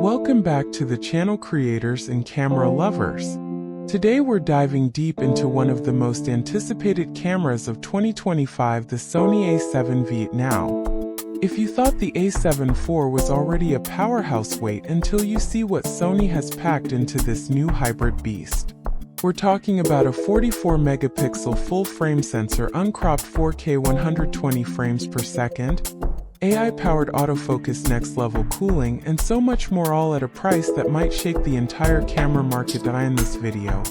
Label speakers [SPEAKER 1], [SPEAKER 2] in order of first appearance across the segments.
[SPEAKER 1] Welcome back to the channel, creators and camera lovers. Today we're diving deep into one of the most anticipated cameras of 2025, the Sony A7V. Now, if you thought the A7 IV was already a powerhouse, wait until you see what Sony has packed into this new hybrid beast. We're talking about a 44 megapixel full-frame sensor, uncropped 4K 120 frames per second, AI-powered autofocus, next-level cooling, and so much more, all at a price that might shake the entire camera market. In this video,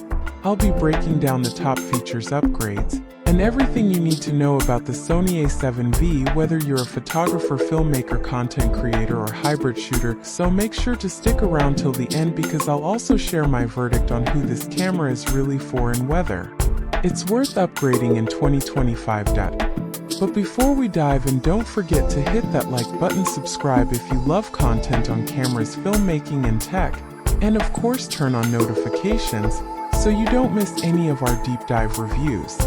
[SPEAKER 1] I'll be breaking down the top features, upgrades, and everything you need to know about the Sony A7V, whether you're a photographer, filmmaker, content creator, or hybrid shooter. So make sure to stick around till the end, because I'll also share my verdict on who this camera is really for and whether it's worth upgrading in 2025. But before we dive in, don't forget to hit that like button, subscribe if you love content on cameras, filmmaking, and tech, and of course turn on notifications so you don't miss any of our deep dive reviews.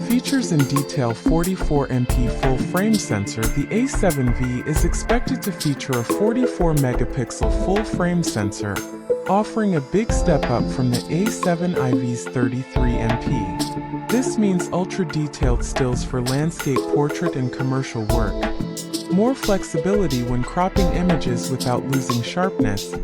[SPEAKER 1] Features in detail: 44 MP full frame sensor. The A7V is expected to feature a 44 megapixel full frame sensor, offering a big step up from the A7V's 33 MP. This means ultra-detailed stills for landscape, portrait, and commercial work, more flexibility when cropping images without losing sharpness,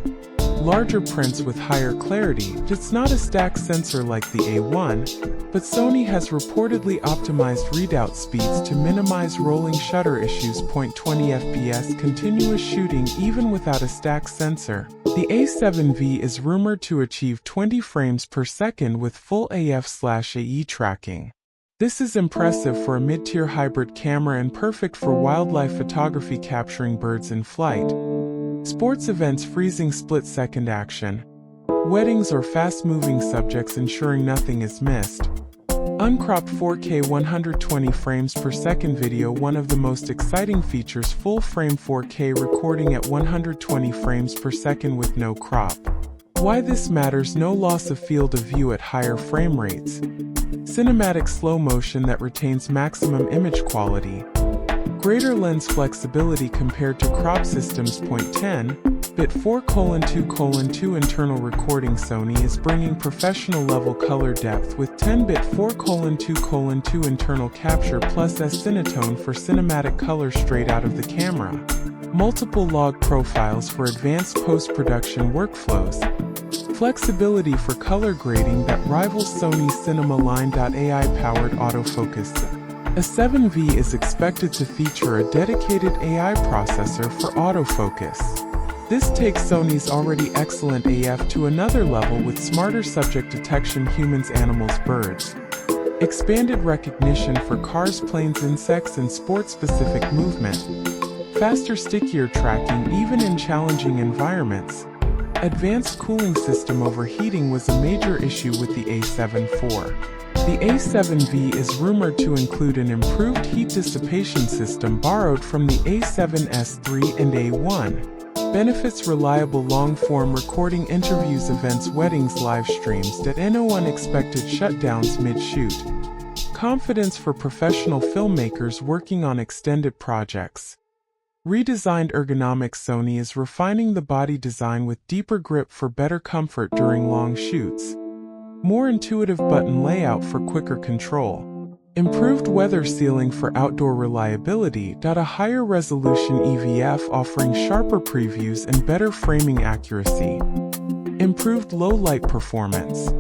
[SPEAKER 1] larger prints with higher clarity. It's not a stacked sensor like the A1, but Sony has reportedly optimized readout speeds to minimize rolling shutter issues. 0.20 fps continuous shooting even without a stacked sensor. The A7V is rumored to achieve 20 frames per second with full AF/AE tracking. This is impressive for a mid-tier hybrid camera and perfect for wildlife photography, capturing birds in flight, sports events, freezing split-second action, weddings, or fast-moving subjects, ensuring nothing is missed. Uncropped 4K 120 frames per second video. One of the most exciting features: full-frame 4K recording at 120 frames per second with no crop. Why this matters: no loss of field of view at higher frame rates, cinematic slow motion that retains maximum image quality, greater lens flexibility compared to crop systems. 0.10 bit 4:2:2 internal recording. Sony is bringing professional level color depth with 10 bit 4:2:2 internal capture plus S-Cinetone for cinematic color straight out of the camera. Multiple log profiles for advanced post-production workflows. Flexibility for color grading that rivals Sony's Cinema line. AI-powered autofocus. A 7V is expected to feature a dedicated AI processor for autofocus. This takes Sony's already excellent AF to another level with smarter subject detection, humans, animals, birds, expanded recognition for cars, planes, insects, and sport-specific movement, faster, stickier tracking even in challenging environments. Advanced cooling system. Overheating was a major issue with the A7 IV. The A7V is rumored to include an improved heat dissipation system borrowed from the A7S III and A1. Benefits: reliable long-form recording, interviews, events, weddings, live streams, no unexpected shutdowns mid-shoot. Confidence for professional filmmakers working on extended projects. Redesigned ergonomics. Sony is refining the body design with deeper grip for better comfort during long shoots. More intuitive button layout for quicker control. Improved weather sealing for outdoor reliability. A higher resolution EVF offering sharper previews and better framing accuracy. Improved low light performance.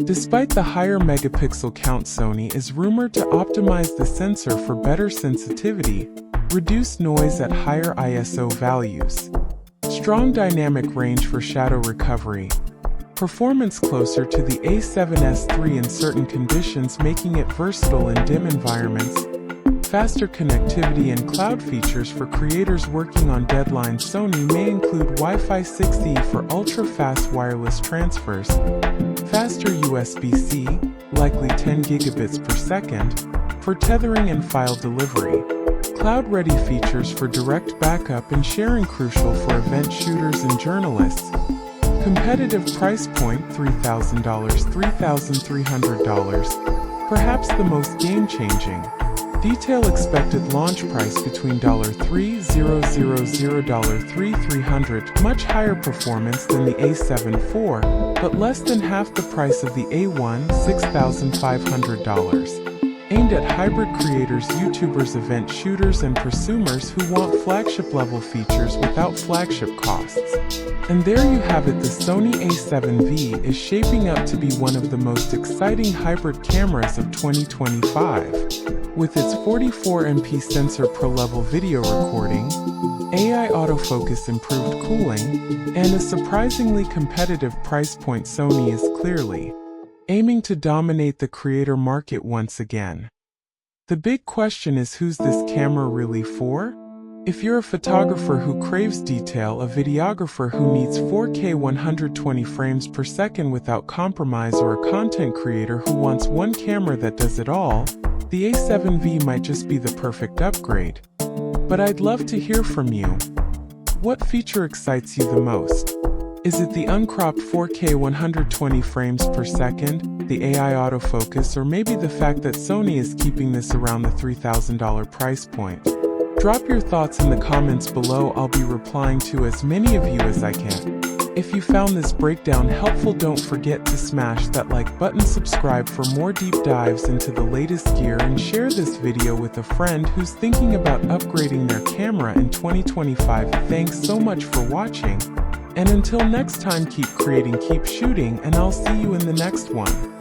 [SPEAKER 1] Despite the higher megapixel count, Sony is rumored to optimize the sensor for better sensitivity, reduce noise at higher ISO values. Strong dynamic range for shadow recovery. Performance closer to the A7S III in certain conditions, making it versatile in dim environments. Faster connectivity and cloud features for creators working on deadlines. Sony may include Wi-Fi 6E for ultra-fast wireless transfers, faster USB-C, likely 10 gigabits per second, for tethering and file delivery. Cloud-ready features for direct backup and sharing, crucial for event shooters and journalists. Competitive price point: $3,000, $3,300. Perhaps the most game-changing. Detail expected launch price between $3,000 to $3,300, much higher performance than the A7 IV, but less than half the price of the A1, $6,500. Aimed at hybrid creators, YouTubers, event shooters, and prosumers who want flagship-level features without flagship costs. And there you have it, the Sony A7V is shaping up to be one of the most exciting hybrid cameras of 2025. With its 44MP sensor pro-level video recording, AI autofocus, improved cooling, and a surprisingly competitive price point, Sony is clearly aiming to dominate the creator market once again. The big question is, who's this camera really for? If you're a photographer who craves detail, a videographer who needs 4K 120 frames per second without compromise, or a content creator who wants one camera that does it all, the A7V might just be the perfect upgrade. But I'd love to hear from you. What feature excites you the most? Is it the uncropped 4K 120 frames per second, the AI autofocus, or maybe the fact that Sony is keeping this around the $3,000 price point? Drop your thoughts in the comments below. I'll be replying to as many of you as I can. If you found this breakdown helpful, don't forget to smash that like button, subscribe for more deep dives into the latest gear, and share this video with a friend who's thinking about upgrading their camera in 2025. Thanks so much for watching, and until next time, keep creating, keep shooting, and I'll see you in the next one.